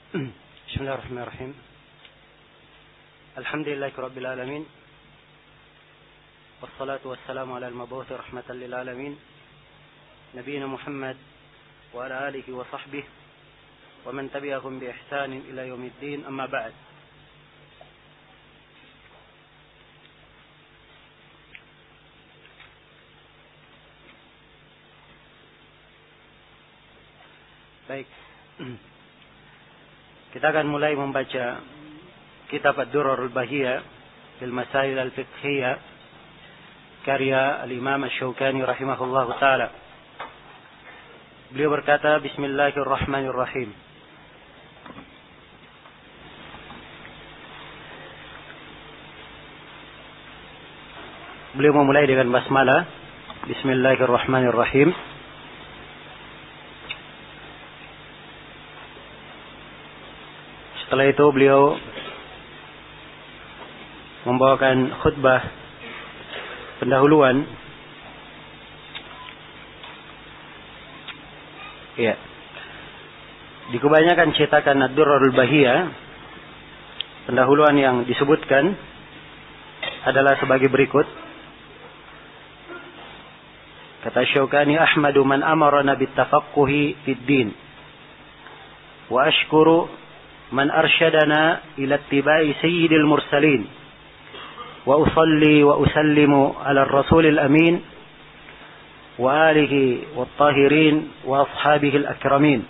بسم الله الرحمن الرحيم. الحمد لله رب العالمين، والصلاة والسلام على المبعوث رحمة للعالمين نبينا محمد وعلى آله وصحبه ومن تبعهم بإحسان إلى يوم الدين. أما بعد. Baik, kita akan mulai membaca kitab Ad-Durar Al-Bahiyah fil Masail Al-Fiqhiyah karya Al-Imam Asy-Syaukani rahimahullahu taala. Beliau berkata, Bismillahirrahmanirrahim. Beliau memulai dengan basmalah. Bismillahirrahmanirrahim. Setelah itu beliau membawakan khutbah pendahuluan. Ya. Di kebanyakan cetakan Ad-Durar Al-Bahiyah, pendahuluan yang disebutkan adalah sebagai berikut. Kata Syaukani, Ahmadu man amarana bittafaqquhi fid din wa ashkuru man arsyadana ila ittiba'i sayyidil mursalin wa usalli wa usallimu ala ar-rasulil amin wa alihi wat tahirin wa ashabihi al-akramin.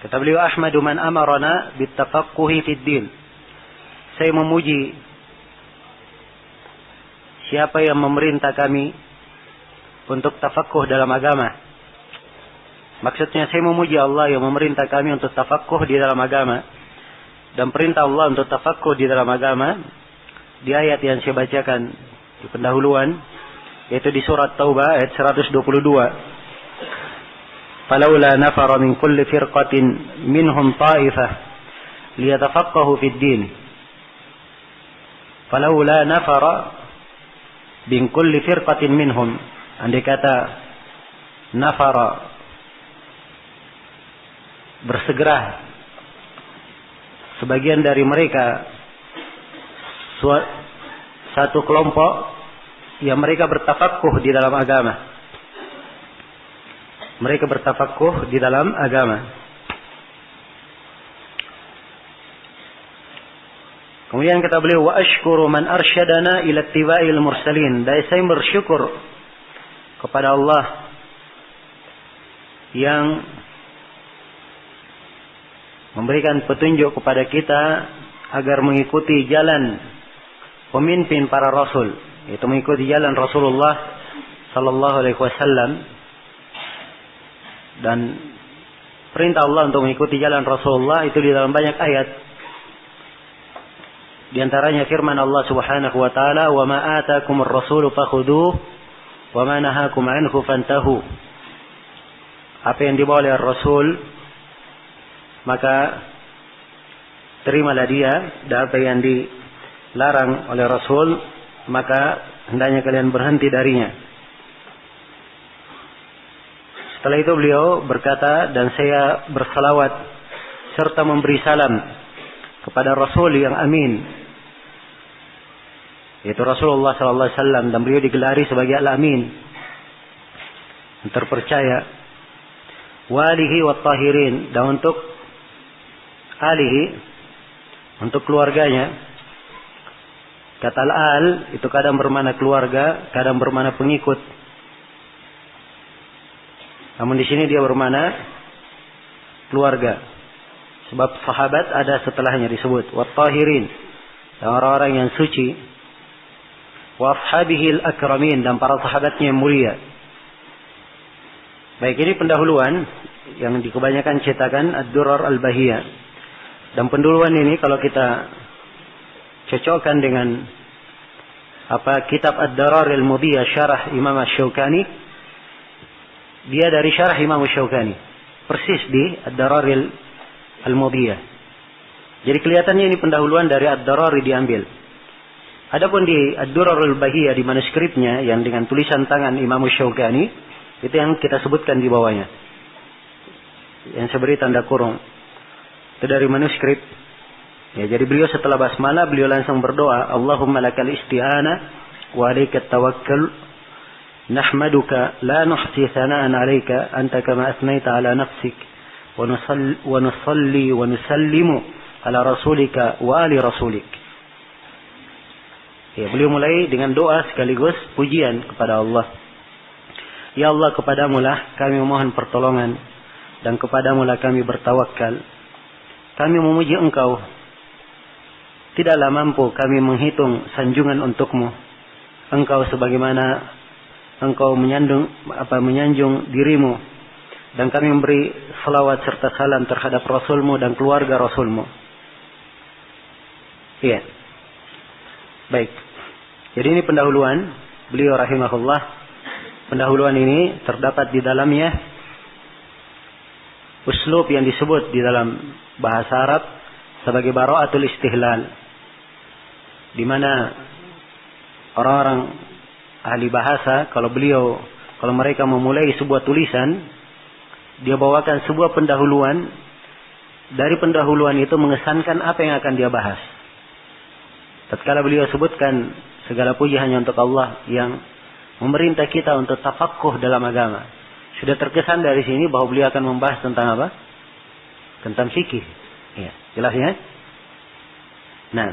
Kata beliau, Ahmadu man amarana bittafaqquhi fid din. Saya memuji siapa yang memerintah kami untuk tafaqquh dalam agama. Maksudnya saya memuji Allah yang memerintah kami untuk tafaqquh di dalam agama. Dan perintah Allah untuk tafaqquh di dalam agama di ayat yang saya bacakan di pendahuluan, yaitu di surat Taubah ayat 122. Falaula nafara min kulli firqatin minhum ta'ifah liyatafaqahu fid din. Falaula nafara min kulli firqatin minhum. Andai kata nafara bersegera sebagian dari mereka, satu kelompok yang mereka bertafaqquh di dalam agama. Mereka bertafaqquh di dalam agama. Kemudian kata beliau, wa ashkuru man arsyadana ila ittiba'il mursalin. Dan saya bersyukur kepada Allah yang memberikan petunjuk kepada kita agar mengikuti jalan pemimpin para rasul, yaitu mengikuti jalan Rasulullah sallallahu alaihi wasallam. Dan perintah Allah untuk mengikuti jalan Rasulullah itu di dalam banyak ayat. Di antaranya firman Allah Subhanahu wa taala, "Wa ma ataakumur rasulu fakhudhuhu wa ma nahakum anhu fantahu." Apa yang dibawa oleh Rasul maka terimalah dia, dan apa yang dilarang oleh Rasul maka hendaknya kalian berhenti darinya. Setelah itu beliau berkata, dan saya bersalawat serta memberi salam kepada Rasul yang amin, yaitu Rasulullah sallallahu alaihi wasallam, dan beliau digelari sebagai Al-Amin, yang terpercaya. Wa alihi wat tahirin, dan untuk alihi, untuk keluarganya. Kata al itu kadang bermakna keluarga, kadang bermakna pengikut. Namun di sini dia bermakna keluarga. Sebab sahabat ada setelahnya disebut. Wat tahirin, dan orang-orang yang suci. Wa ashabihi al-akramin, dan para sahabatnya yang mulia. Baik, ini pendahuluan yang dikebanyakan cetakan Ad-Durar Al-Bahiyah. Dan pendahuluan ini kalau kita cocokkan dengan kitab Ad-Durar Al-Mudhiyah syarah Imam Asy-Syaukani, dia dari syarah Imam Asy-Syaukani, persis di Ad-Durar Al-Mudhiyah. Jadi kelihatannya ini pendahuluan dari Ad-Durar diambil. Adapun di Ad-Durar Al-Bahiyah di manuskripnya yang dengan tulisan tangan Imam Asy-Syaukani, itu yang kita sebutkan di bawahnya. yang saya beri tanda kurung. Itu dari manuskrip. Ya, jadi beliau setelah basmalah beliau langsung berdoa, Allahumma lakal isti'anah wa alaika tawakkal. Nahmaduka la nuhsi thana'an 'alaika anta kama asnaita 'ala nafsik wa nusalli wa nusallimu 'ala rasulika wa ali rasulik. Ya, beliau mulai dengan doa sekaligus pujian kepada Allah. Ya Allah, kepadamulah kami memohon pertolongan dan kepadamulah kami bertawakal. Kami memuji Engkau. Tidaklah mampu kami menghitung sanjungan untukmu. Engkau sebagaimana Engkau menyanjung dirimu. Dan kami memberi salawat serta salam terhadap Rasulmu dan keluarga Rasulmu. Iya. Baik. Jadi ini pendahuluan beliau rahimahullah. Pendahuluan ini terdapat di dalamnya uslub yang disebut di dalam bahasa Arab sebagai bara'atul istihlal. Di mana orang-orang ahli bahasa kalau mereka memulai sebuah tulisan, dia bawakan sebuah pendahuluan. Dari pendahuluan itu mengesankan apa yang akan dia bahas. Tatkala beliau sebutkan segala puji hanya untuk Allah yang memerintah kita untuk tafaqquh dalam agama. Sudah terkesan dari sini bahwa beliau akan membahas tentang apa? Tentang fikih. Ya, jelas ya? Nah,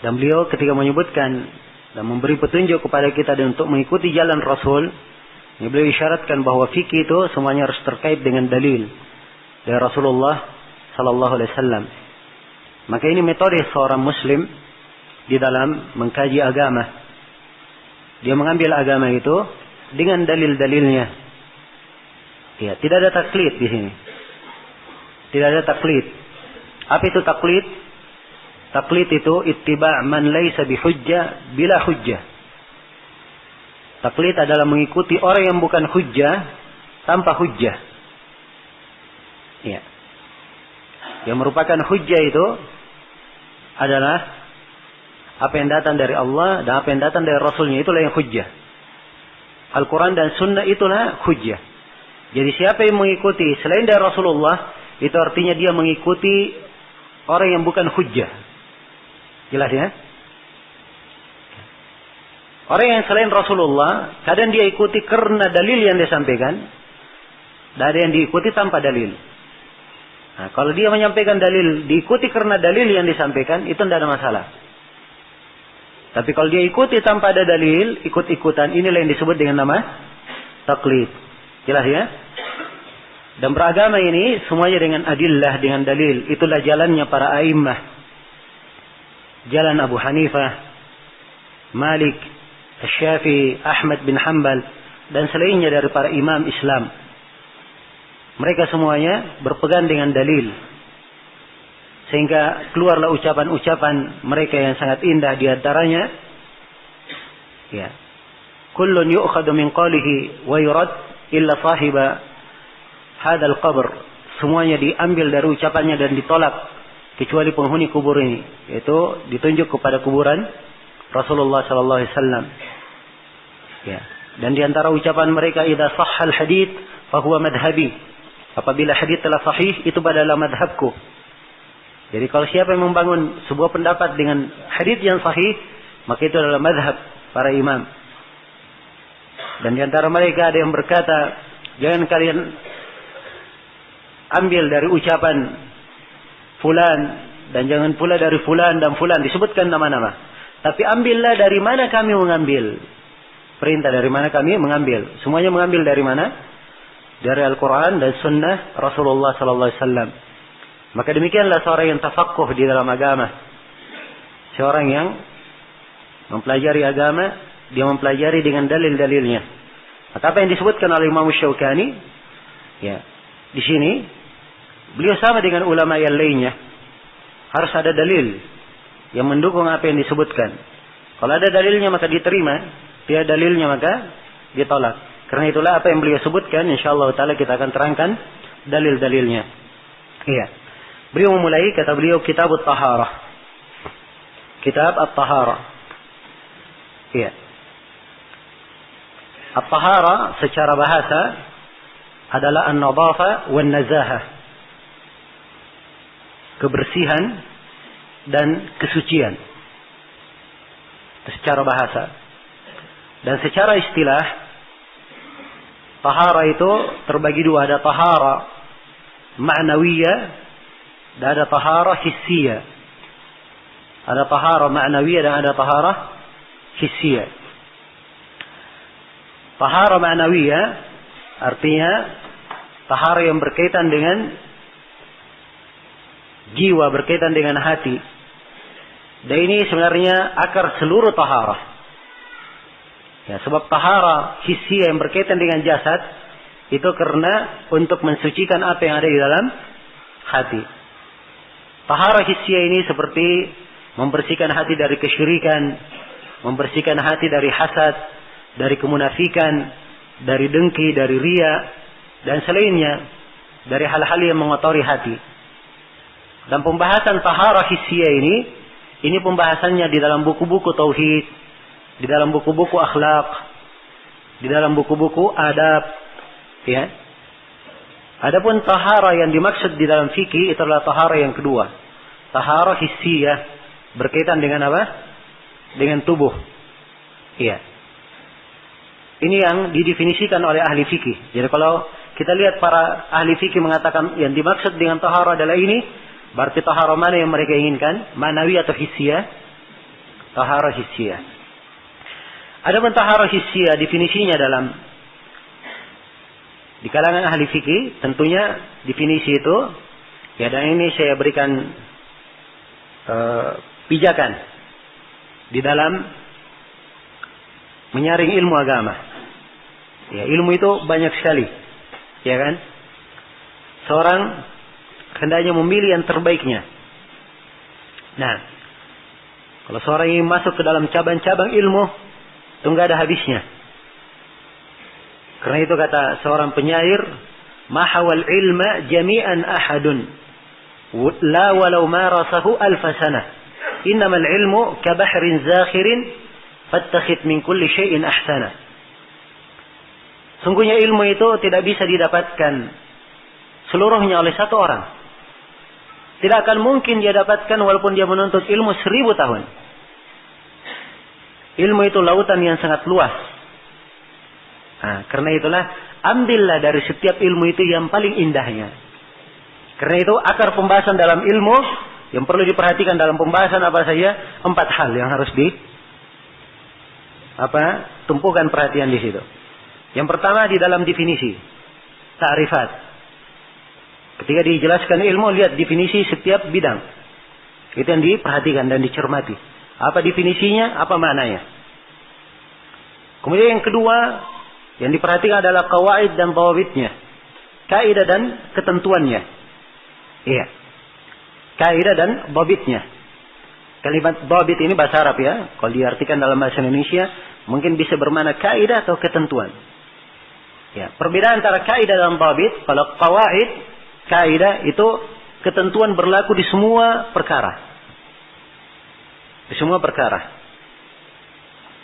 dan beliau ketika menyebutkan dan memberi petunjuk kepada kita dan untuk mengikuti jalan Rasul, beliau isyaratkan bahwa fikih itu semuanya harus terkait dengan dalil dari Rasulullah sallallahu alaihi wasallam. Maka ini metode seorang muslim di dalam mengkaji agama. Dia mengambil agama itu dengan dalil-dalilnya. Ya, tidak ada taklid di sini. Tidak ada taklid. Apa itu taklid? Taklid itu ittiba' man laisa bihujjah bila hujjah. Taklid adalah mengikuti orang yang bukan hujjah tanpa hujjah. Ya. Yang merupakan hujjah itu adalah apa yang datang dari Allah dan apa yang datang dari Rasulnya, itulah yang hujjah. Al-Quran dan Sunnah itulah hujjah. Jadi siapa yang mengikuti selain dari Rasulullah, itu artinya dia mengikuti orang yang bukan hujjah. Jelas ya? Orang yang selain Rasulullah, kadang dia ikuti karena dalil yang disampaikan, dan ada yang diikuti tanpa dalil. Nah, kalau dia menyampaikan dalil, diikuti karena dalil yang disampaikan, itu tidak ada masalah. Tapi kalau dia ikuti tanpa ada dalil, ikut-ikutan, inilah yang disebut dengan nama taklid. Jelas ya? Dan beragama ini semuanya dengan adillah, dengan dalil. Itulah jalannya para a'immah. Jalan Abu Hanifah, Malik, Syafi'i, Ahmad bin Hanbal, dan selainnya dari para imam Islam. Mereka semuanya berpegang dengan dalil. Sehingga keluarlah ucapan-ucapan mereka yang sangat indah di antaranya. Ya. Kullun yu'khadu min qalihi wa yurad illa sahiba hadal qabr. Semuanya diambil dari ucapannya dan ditolak kecuali penghuni kubur ini, yaitu ditunjuk kepada kuburan Rasulullah sallallahu alaihi wasallam. Ya. Dan di antara ucapan mereka, idza sahhal hadits fa huwa madhhabi. Apabila hadits telah sahih, itu adalah madhabku. Jadi kalau siapa yang membangun sebuah pendapat dengan hadits yang sahih, maka itu adalah madhab para imam. Dan di antara mereka ada yang berkata, jangan kalian ambil dari ucapan fulan dan jangan pula dari fulan dan fulan, disebutkan nama-nama. Tapi ambillah dari mana kami mengambil. Perintah dari mana kami mengambil. Semuanya mengambil dari mana? Dari Al-Quran dan Sunnah Rasulullah sallallahu alaihi wasallam. Maka demikianlah seorang yang tafaqquh di dalam agama. Seorang yang mempelajari agama, dia mempelajari dengan dalil-dalilnya. Maka apa yang disebutkan oleh Imam Syaukani, ya, di sini beliau sama dengan ulama yang lainnya. Harus ada dalil yang mendukung apa yang disebutkan. Kalau ada dalilnya maka diterima, tidak dalilnya maka ditolak. Karena itulah apa yang beliau sebutkan, insyaallah taala kita akan terangkan dalil-dalilnya. Iya. Beliau memulai, kata beliau, Kitab At-Taharah. Kitab At-Taharah. Iya. At-Taharah secara bahasa adalah an-nadhafa wan nazahah. Kebersihan dan kesucian. Itu secara bahasa. Dan secara istilah, tahara itu terbagi dua. Ada tahara ma'nawiyah dan ada tahara hissiyah. Ada tahara ma'nawiyah dan ada tahara hissiyah. Tahara ma'nawiyah artinya tahara yang berkaitan dengan jiwa, berkaitan dengan hati. Dan ini sebenarnya akar seluruh tahara. Ya, sebab tahara hissiyah yang berkaitan dengan jasad itu karena untuk mensucikan apa yang ada di dalam hati. Tahara hissiyah ini seperti membersihkan hati dari kesyirikan, membersihkan hati dari hasad, dari kemunafikan, dari dengki, dari riya, dan selainnya dari hal-hal yang mengotori hati. Dan pembahasan tahara hissiyah ini pembahasannya di dalam buku-buku tauhid, di dalam buku-buku akhlak, di dalam buku-buku adab, ya. Adapun tahara yang dimaksud di dalam fikih itu adalah tahara yang kedua. Tahara hissiyah berkaitan dengan apa? Dengan tubuh. Iya. Ini yang didefinisikan oleh ahli fikih. Jadi kalau kita lihat para ahli fikih mengatakan yang dimaksud dengan tahara adalah ini, berarti tahara mana yang mereka inginkan? Ma'nawi atau hissiyah? Tahara hissiyah. Adapun tahara hissiyah definisinya di kalangan ahli fikih, tentunya definisi itu, ya, dan ini saya berikan pijakan di dalam menyaring ilmu agama. Ya, ilmu itu banyak sekali, ya kan? Seorang hendaknya memilih yang terbaiknya. Nah, kalau seorang ingin masuk ke dalam cabang-cabang ilmu, itu nggak ada habisnya. Karena itu kata seorang penyair, mahawal ilma jami'an ahadun, la walau marasahu alfasana. Innamal ilmu kabahrin zakhirin, fattakhid min kulli syai'in ahsana. Sungguhnya ilmu itu tidak bisa didapatkan seluruhnya oleh satu orang. Tidak akan mungkin dia dapatkan walaupun dia menuntut ilmu 1000 tahun. Ilmu itu lautan yang sangat luas. Nah, karena itulah ambillah dari setiap ilmu itu yang paling indahnya. Karena itu akar pembahasan dalam ilmu yang perlu diperhatikan dalam pembahasan apa saja, 4 hal yang harus tumpukan perhatian di situ. Yang pertama di dalam definisi, ta'rifat. Ketika dijelaskan ilmu, lihat definisi setiap bidang. Itu yang diperhatikan dan dicermati. Apa definisinya, apa maknanya. Kemudian yang kedua, yang diperhatikan adalah qawaid dan dhawabitnya. Kaidah dan ketentuannya. Iya. Kaidah dan dhabitnya. Kalimat dhabit ini bahasa Arab ya. Kalau diartikan dalam bahasa Indonesia, mungkin bisa bermakna kaidah atau ketentuan. Ya, perbedaan antara kaidah dan dhabit, kalau qawaid, kaidah itu ketentuan berlaku di semua perkara. Di semua perkara.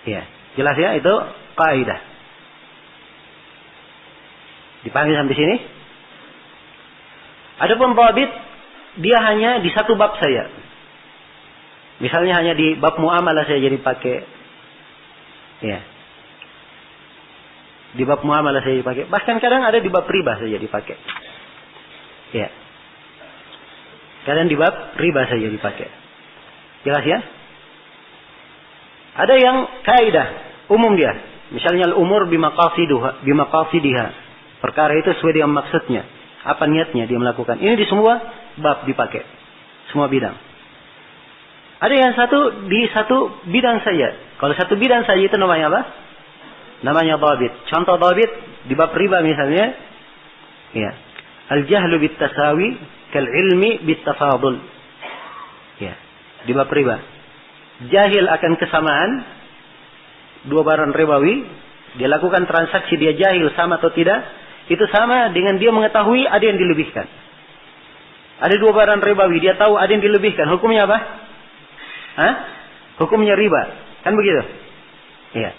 Ya, jelas ya, itu kaidah. Dipahami sampai sini? Adapun dhabit, dia hanya di satu bab saja. Misalnya hanya di bab muamalah saja dipakai. Ya. Di bab muamalah saja dipakai. Bahkan kadang ada di bab riba saja dipakai. Ya. Kadang di bab riba saja dipakai. Jelas ya? Ada yang kaidah umum dia. Misalnya al-umur bimaqasidiha. Perkara itu sesuai dengan maksudnya. Apa niatnya dia melakukan. Ini di semua bab dipakai. Semua bidang. Ada yang di satu bidang saja. Kalau satu bidang saja itu namanya apa? Namanya dhabit. Contoh dhabit di bab riba misalnya. Ya. Al-jahlu bit-tasawi kal-ilmi bit-tafadul. Ya. Di bab riba. Jahil akan kesamaan dua barang ribawi, dia lakukan transaksi, dia jahil sama atau tidak, itu sama dengan dia mengetahui ada yang dilebihkan. Ada dua barang ribawi, dia tahu ada yang dilebihkan. Hukumnya apa? Hukumnya riba. Kan begitu? Iya.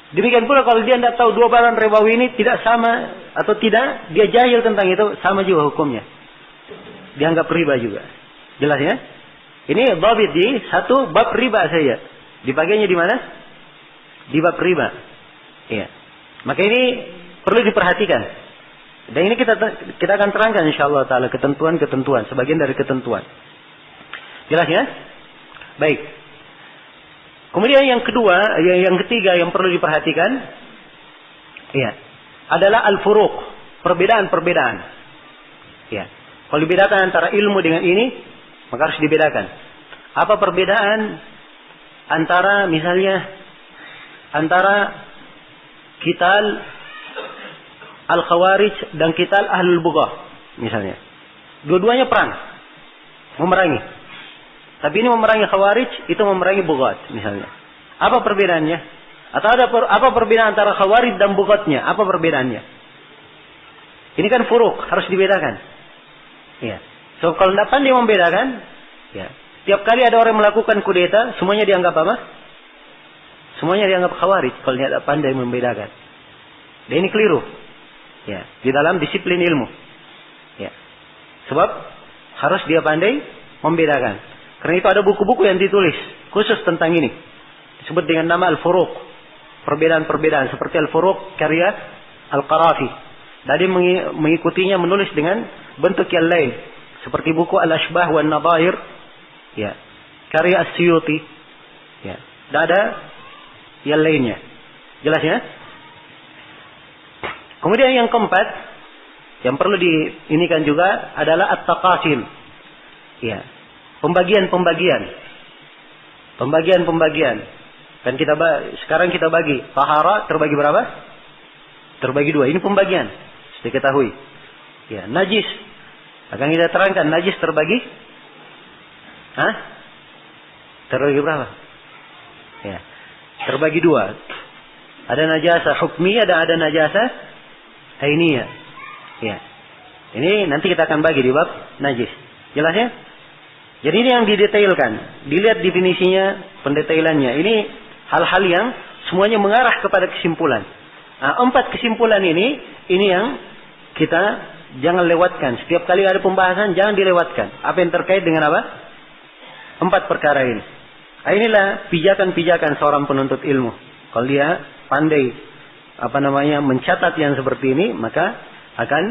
Demikian pula kalau dia tidak tahu dua barang ribawi ini tidak sama atau tidak, dia jahil tentang itu, sama juga hukumnya. Dianggap riba juga. Jelas ya? Ini dhabit di satu bab riba saja. Dibagainya di mana? Di bab riba. Iya. Maka ini perlu diperhatikan. Dan ini kita akan terangkan insyaallah taala ketentuan-ketentuan, sebagian dari ketentuan. Jelas ya? Baik. Kemudian yang kedua, yang ketiga yang perlu diperhatikan, ya, adalah al-furuq, perbedaan-perbedaan. Ya. Kalau dibedakan antara ilmu dengan ini, maka harus dibedakan. Apa perbedaan antara misalnya antara qital al-khawarij dan qital ahlul bughah misalnya. Dua-duanya perang, memerangi. Tapi ini memerangi khawarij, itu memerangi bughat misalnya. Apa perbedaannya? Atau apa perbedaan antara khawarij dan bughatnya? Apa perbedaannya? Ini kan furuk, harus dibedakan. Ya. So kalau tidak pandai membedakan, ya. Tiap kali ada orang melakukan kudeta, semuanya dianggap apa? Semuanya dianggap khawarij kalau tidak pandai membedakan. Dan ini keliru. Ya, di dalam disiplin ilmu. Ya. Sebab harus dia pandai membedakan. Karena itu ada buku-buku yang ditulis khusus tentang ini. Disebut dengan nama Al-Furuq. Perbedaan-perbedaan. Seperti Al-Furuq karya Al-Qarafi. Tadi mengikutinya menulis dengan bentuk yang lain. Seperti buku Al-Ashbah wa Nadair. Ya. Karya As-Suyuti. Ya. Dan ada yang lainnya. Jelas ya? Kemudian yang keempat. Yang perlu diinikan juga adalah At-Taqasim. Ya. Pembagian-pembagian. Dan sekarang kita bagi. Tahara terbagi berapa? Terbagi dua. Ini pembagian. Sudah ketahui. Ya, najis. Akan kita terangkan. Najis terbagi? Terbagi berapa? Ya. Terbagi dua. Ada najasa hukmiyah dan ada najasa ainiyah. Ya. Ini nanti kita akan bagi di bab najis. Jelas ya? Jadi ini yang didetailkan. Dilihat definisinya, pendetailannya. Ini hal-hal yang semuanya mengarah kepada kesimpulan. Nah, 4 kesimpulan ini yang kita jangan lewatkan. Setiap kali ada pembahasan, jangan dilewatkan. Apa yang terkait dengan apa? 4 perkara ini. Nah, inilah pijakan-pijakan seorang penuntut ilmu. Kalau dia pandai, mencatat yang seperti ini, maka akan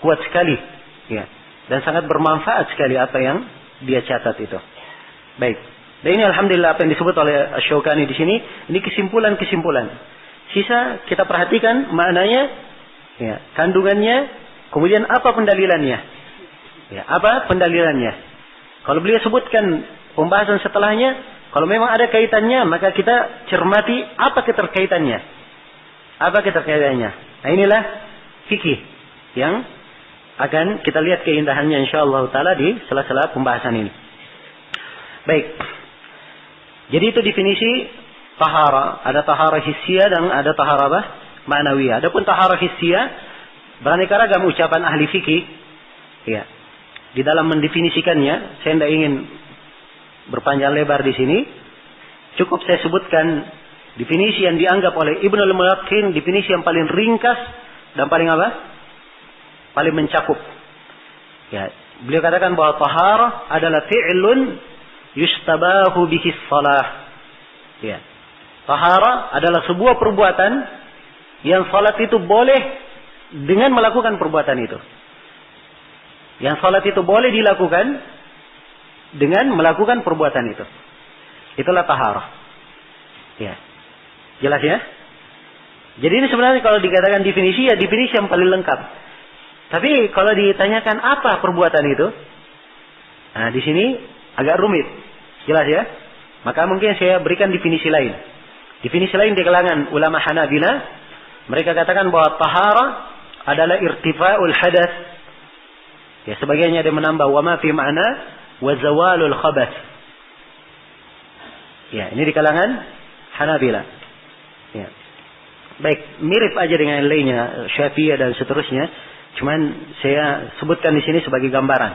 kuat sekali. Ya. Dan sangat bermanfaat sekali apa yang dia catat itu. Baik. Dan ini alhamdulillah apa yang disebut oleh Asy-Syaukani di sini, ini kesimpulan-kesimpulan. Sisa kita perhatikan maknanya, ya, kandungannya, kemudian apa pendalilannya. Ya, apa pendalilannya? Kalau beliau sebutkan pembahasan setelahnya, kalau memang ada kaitannya, maka kita cermati apa keterkaitannya. Apa keterkaitannya? Nah, inilah fikih yang akan kita lihat keindahannya insyaallah taala di sela-sela pembahasan ini. Baik. Jadi itu definisi tahara. Ada tahara hissiyah dan ada tahara ma'nawiyah. Adapun tahara hissiyah beraneka ragam ucapan ahli fikih. Ya. Di dalam mendefinisikannya, saya tidak ingin berpanjang lebar di sini. Cukup saya sebutkan definisi yang dianggap oleh Ibnu al-Mulaqqin, definisi yang paling ringkas dan paling paling mencakup. Ya, beliau katakan bahwa taharah adalah fi'lun yustabahu bihi shalah. Ya. Taharah adalah sebuah perbuatan yang salat itu boleh dengan melakukan perbuatan itu. Yang salat itu boleh dilakukan dengan melakukan perbuatan itu. Itulah taharah. Ya. Jelas ya? Jadi ini sebenarnya kalau dikatakan definisi, ya definisi yang paling lengkap. Tapi kalau ditanyakan apa perbuatan itu, nah di sini agak rumit, jelas ya. Maka mungkin saya berikan definisi lain. Definisi lain di kalangan ulama Hanabilah, mereka katakan bahwa tahara adalah irtifa'ul hadath. Ya, sebagiannya ada menambah wa ma fi ma'na wa zawalul khabath. Ya, ini di kalangan Hanabilah. Ya. Baik, mirip aja dengan yang lainnya, Syafi'iyah dan seterusnya. Cuman saya sebutkan di sini sebagai gambaran.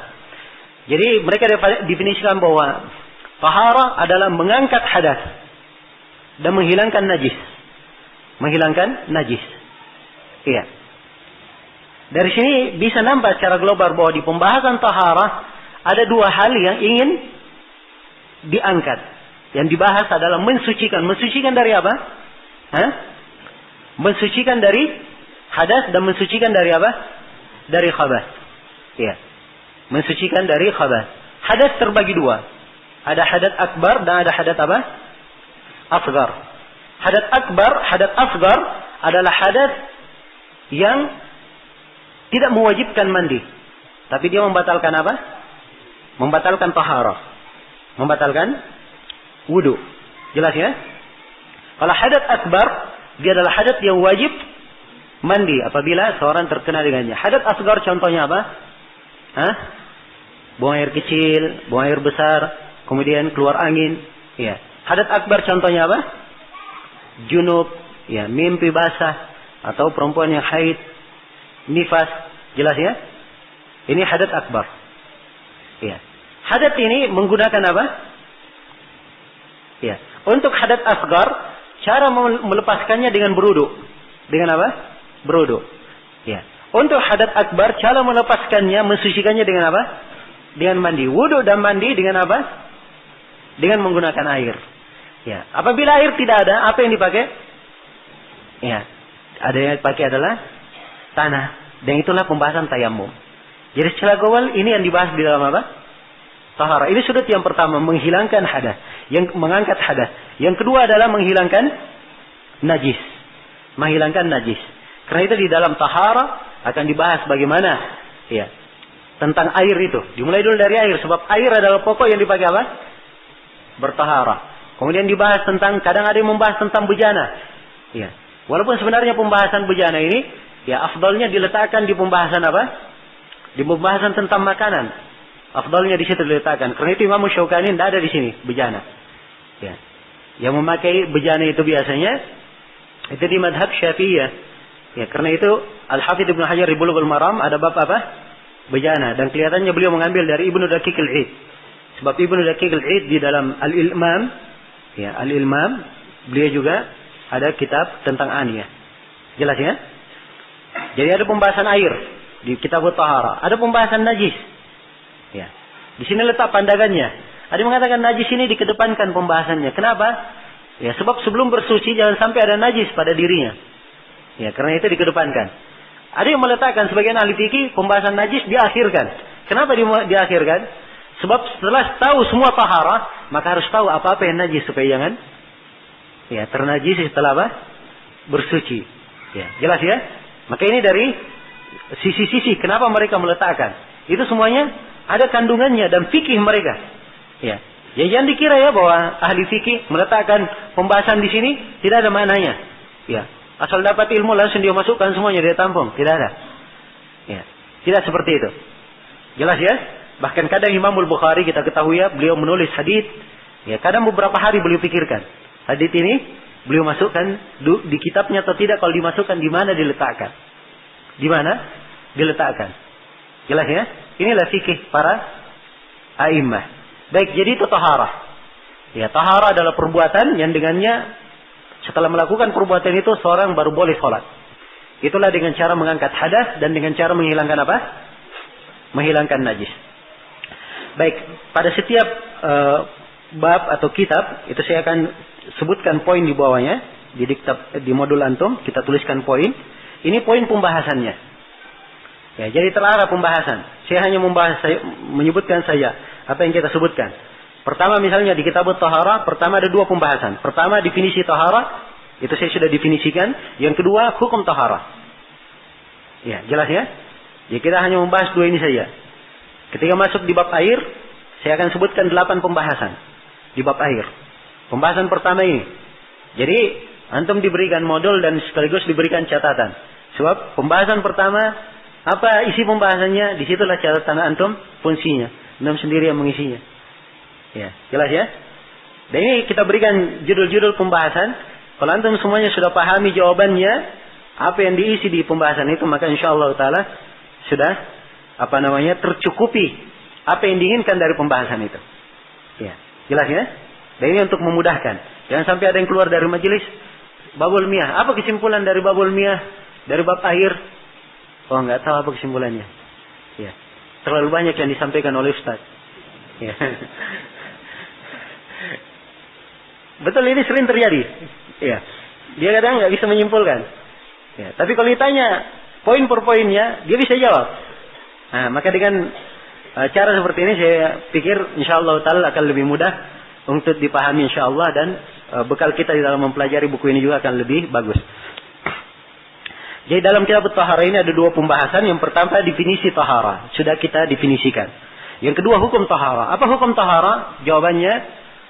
Jadi mereka definisikan bahwa tahara adalah mengangkat hadas dan menghilangkan najis. menghilangkan najis. Iya. Dari sini bisa nampak secara global bahwa di pembahasan taharah ada dua hal yang ingin diangkat. Yang dibahas adalah mensucikan. Mensucikan dari apa? Mensucikan dari hadas dan mensucikan dari apa? Dari khabath. Iya. Mensucikan dari khabath. Hadas terbagi dua. Ada hadas akbar dan ada hadas apa? Asgar. Hadas akbar, hadas asgar adalah hadas yang tidak mewajibkan mandi. Tapi dia membatalkan apa? Membatalkan taharah. Membatalkan wudu. Jelas ya? Kalau hadas akbar, dia adalah hadas yang wajib mandi apabila seorang terkena dengannya. Hadas asgar contohnya apa? Buang air kecil, buang air besar, kemudian keluar angin. Ya. Hadas akbar contohnya apa? Junub, ya, mimpi basah, atau perempuan yang haid, nifas. Jelas ya? Ini hadas akbar. Ya. Hadas ini menggunakan apa? Ya. Untuk hadas asgar, cara melepaskannya dengan berudu. Dengan apa? Berudu. Ya. Untuk hadas akbar, cara melepaskannya, mensucikannya dengan apa? Dengan mandi. Wudu dan mandi dengan apa? Dengan menggunakan air. Ya. Apabila air tidak ada, apa yang dipakai? Ya. Ada yang dipakai adalah tanah. Dan itulah pembahasan tayammum. Jadi secara global ini yang dibahas di dalam apa? Taharah. Ini sudut yang pertama, menghilangkan hadas, yang mengangkat hadas. Yang kedua adalah menghilangkan najis. Menghilangkan najis. Karena itu di dalam taharah akan dibahas bagaimana ya tentang air itu. Dimulai dulu dari air, sebab air adalah pokok yang dipakai apa? Bertaharah. Kemudian dibahas tentang, kadang ada yang membahas tentang bejana. Ya. Walaupun sebenarnya pembahasan bejana ini ya afdalnya diletakkan di pembahasan apa? Di pembahasan tentang makanan. Afdalnya di situ diletakkan. Karena itu Imam Syaukani tidak ada di sini bejana. Ya. Yang memakai bejana itu biasanya itu di madhab Syafi'iyah. Ya, karena itu Al-Hafidz Ibnu Hajar di Bulughul Maram ada bab apa? Bejana, dan kelihatannya beliau mengambil dari Ibnu Daqiq al-Id. Sebab Ibnu Daqiq al-Id di dalam Al-Ilmam, ya, Al-Ilmam, beliau juga ada kitab tentang aniyah. Jelas ya? Jadi ada pembahasan air di kitab Taharah, ada pembahasan najis. Ya. Di sini letak pandangannya. Ada yang mengatakan najis ini dikedepankan pembahasannya. Kenapa? Ya, sebab sebelum bersuci jangan sampai ada najis pada dirinya. Ya, karena itu dikedepankan. Ada yang meletakkan sebagian ahli fikih pembahasan najis diakhirkan. Kenapa diakhirkan? Sebab setelah tahu semua taharah, maka harus tahu apa-apa yang najis supaya jangan ya ternajis setelah apa? Bersuci. Ya, jelas ya? Maka ini dari sisi-sisi kenapa mereka meletakkan. Itu semuanya ada kandungannya dan fikih mereka. Ya. Ya, jangan dikira ya bahwa ahli fikih meletakkan pembahasan di sini tidak ada maknanya. Ya. Asal dapat ilmu langsung dia masukkan semuanya, dia tampung. Tidak ada. Ya. Tidak seperti itu. Jelas ya? Bahkan kadang Imamul Bukhari kita ketahui ya, beliau menulis hadits. Ya, kadang beberapa hari beliau pikirkan. Hadits ini beliau masukkan di kitabnya atau tidak, kalau dimasukkan di mana diletakkan. Di mana diletakkan. Jelas ya? Inilah fikih para a'immah. Baik, jadi itu taharah. Ya, taharah adalah perbuatan yang dengannya setelah melakukan perbuatan itu seorang baru boleh sholat. Itulah dengan cara mengangkat hadas dan dengan cara menghilangkan apa? Menghilangkan najis. Baik, pada setiap bab atau kitab itu saya akan sebutkan poin di bawahnya di modul antum kita tuliskan poin. Ini poin pembahasannya. Ya, jadi terarah pembahasan. Saya hanya menyebutkan saja apa yang kita sebutkan. Pertama misalnya di kitab Taharah, pertama ada dua pembahasan. Pertama definisi Taharah, itu saya sudah definisikan. Yang kedua hukum Taharah. Ya, jelas ya? Jadi kita hanya membahas dua ini saja. Ketika masuk di bab air, saya akan sebutkan 8 pembahasan di bab air. Pembahasan pertama ini. Jadi antum diberikan modul dan sekaligus diberikan catatan. Sebab pembahasan pertama, apa isi pembahasannya, disitulah catatan antum fungsinya. Antum sendiri yang mengisinya. Ya, jelas ya? Dan ini kita berikan judul-judul pembahasan. Kalau antum semuanya sudah pahami jawabannya, apa yang diisi di pembahasan itu, maka insyaallah taala sudah tercukupi apa yang diinginkan dari pembahasan itu. Ya, jelas ya? Dan ini untuk memudahkan. Jangan sampai ada yang keluar dari majelis babul miyah. Apa kesimpulan dari babul miyah? Dari bab air? Oh, nggak tahu apa kesimpulannya. Ya. Terlalu banyak yang disampaikan oleh Ustaz. Ya. Betul, ini sering terjadi. Ya. Dia kadang nggak bisa menyimpulkan. Ya. Tapi kalau ditanya poin per poinnya, dia bisa jawab. Nah, maka dengan cara seperti ini saya pikir insyaallah ta'ala akan lebih mudah untuk dipahami insyaallah, dan bekal kita di dalam mempelajari buku ini juga akan lebih bagus. Jadi dalam kitab Tahara ini ada dua pembahasan. Yang pertama definisi Tahara. Sudah kita definisikan. Yang kedua hukum Tahara. Apa hukum Tahara? Jawabannya,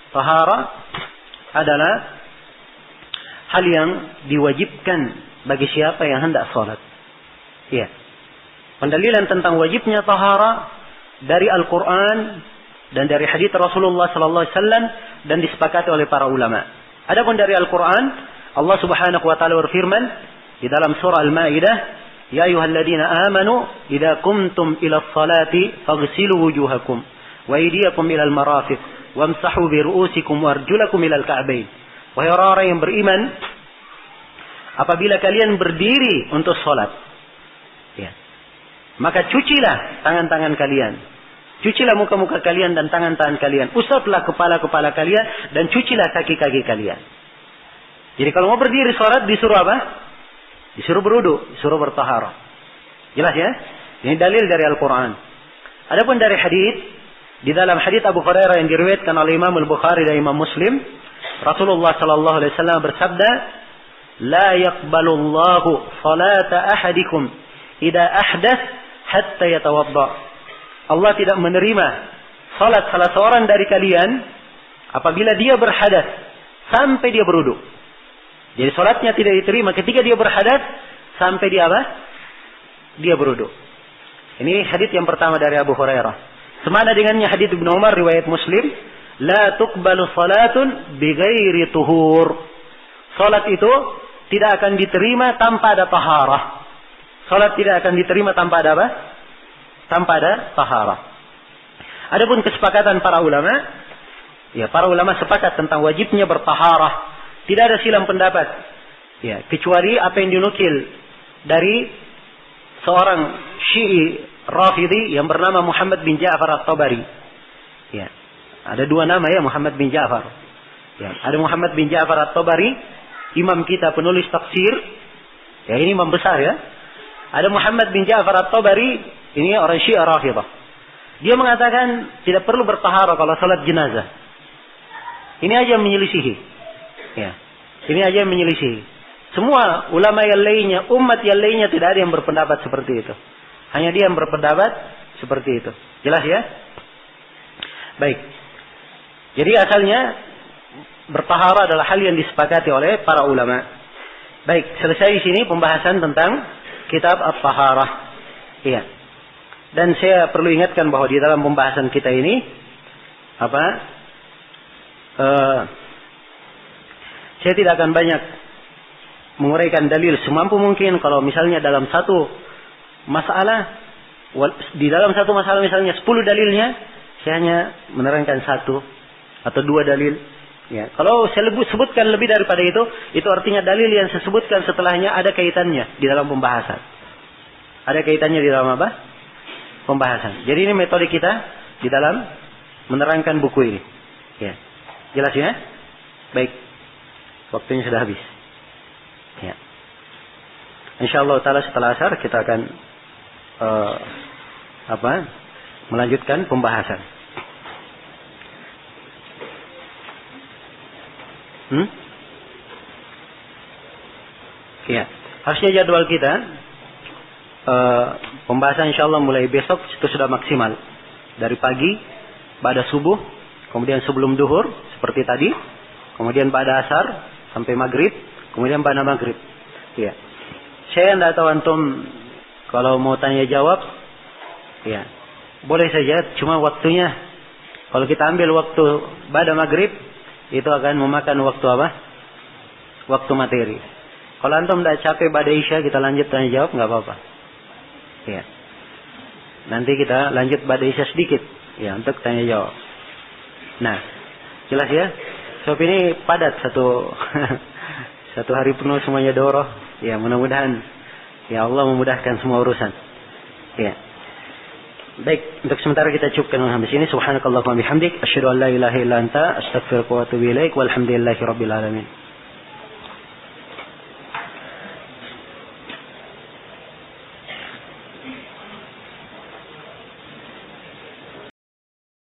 Tahara adalah hal yang diwajibkan bagi siapa yang hendak sholat. Ya. Pendalilan tentang wajibnya Tahara dari Al-Quran dan dari hadits Rasulullah sallallahu alaihi wasallam, dan disepakati oleh para ulama. Adapun dari Al-Quran, Allah Subhanahu wa taala berfirman di dalam surah Al-Maidah, "Ya ayyuhalladzina amanu idza qumtum ila sholati faghsilu wujuhakum wa aydiyakum ila al-marafiq wamsahu bi ru'usikum warjulakum ila al-ka'bayn." Wahai orang-orang yang beriman, apabila kalian berdiri untuk salat, ya, maka cucilah tangan-tangan kalian, cucilah muka-muka kalian dan tangan-tangan kalian, usaplah kepala-kepala kalian, dan cucilah kaki-kaki kalian. Jadi kalau mau berdiri salat disuruh apa? Disuruh berwudu, disuruh bertaharah. Jelas ya? Ini dalil dari Al-Quran. Adapun dari hadits, di dalam hadits Abu Hurairah yang diriwayatkan oleh Imam Al-Bukhari dan Imam Muslim, Rasulullah sallallahu alaihi wasallam bersabda, "La yaqbalu Allahu salata ahadikum idza ahdath hatta yatawadda." Allah tidak menerima salat salah seorang dari kalian apabila dia berhadas sampai dia berwudu. Jadi salatnya tidak diterima ketika dia berhadas sampai dia apa? Dia berwudu. Ini hadits yang pertama dari Abu Hurairah. Semana dengannya hadits Ibnu Umar riwayat Muslim, "La tuqbalu salatun bighairi tuhur." Salat itu tidak akan diterima tanpa ada taharah. Salat tidak akan diterima tanpa ada apa? Tanpa ada taharah. Adapun kesepakatan para ulama, ya, para ulama sepakat tentang wajibnya bertaharah. Tidak ada silang pendapat. Ya, kecuali apa yang dinukil dari seorang Syi'i Rafidhi yang bernama Muhammad bin Ja'far At-Tabari. Ya. Ada dua nama ya, Muhammad bin Ja'far. Ya, ada Muhammad bin Ja'far At-Tabari, imam kita penulis tafsir. Ya, ini imam besar ya. Ada Muhammad bin Ja'far At-Tabari, ini orang Syi'a Rafidhah. Dia mengatakan tidak perlu bertaharah kalau salat jenazah. Ini aja yang menyelisihi. Ya, ini aja yang menyelisih. Semua ulama yang lainnya, umat yang lainnya tidak ada yang berpendapat seperti itu. Hanya dia yang berpendapat seperti itu. Jelas ya? Baik. Jadi asalnya bertaharah adalah hal yang disepakati oleh para ulama. Baik, selesai di sini pembahasan tentang kitab At-Taharah. Iya. Dan saya perlu ingatkan bahwa di dalam pembahasan kita ini saya tidak akan banyak menguraikan dalil semampu mungkin. Kalau misalnya dalam satu masalah, di dalam satu masalah misalnya 10 dalilnya, saya hanya menerangkan 1 atau 2 dalil. Ya, kalau saya sebutkan lebih daripada itu artinya dalil yang saya sebutkan setelahnya ada kaitannya di dalam pembahasan. Ada kaitannya di dalam apa? Pembahasan. Jadi ini metode kita di dalam menerangkan buku ini. Ya. Jelas ya? Baik. Waktunya sudah habis. Ya. Insyaallah taala setelah asar kita akan melanjutkan pembahasan. Ya. Harusnya jadwal kita pembahasan insyaallah mulai besok itu sudah maksimal. Dari pagi, pada subuh, kemudian sebelum duhur seperti tadi, kemudian pada asar sampai maghrib, kemudian pada maghrib. Ya. Saya tidak tahu antum kalau mau tanya jawab, ya boleh saja. Cuma waktunya, kalau kita ambil waktu pada maghrib, itu akan memakan waktu apa? Waktu materi. Kalau antum tidak capek pada isya, kita lanjut tanya jawab, nggak apa-apa. Ya. Nanti kita lanjut pada isya sedikit, ya untuk tanya jawab. Nah, jelas ya? Sebab ini padat 1 hari penuh semuanya doroh. Ya, mudah-mudahan ya Allah memudahkan semua urusan. Ya. Baik, untuk sementara kita cukupkan sampai sini. Subhanakallahumma bihamdik, asyhadu an la ilaha illa anta, astaghfiruka wa atubu ilaik. Walhamdulillahirabbil alamin.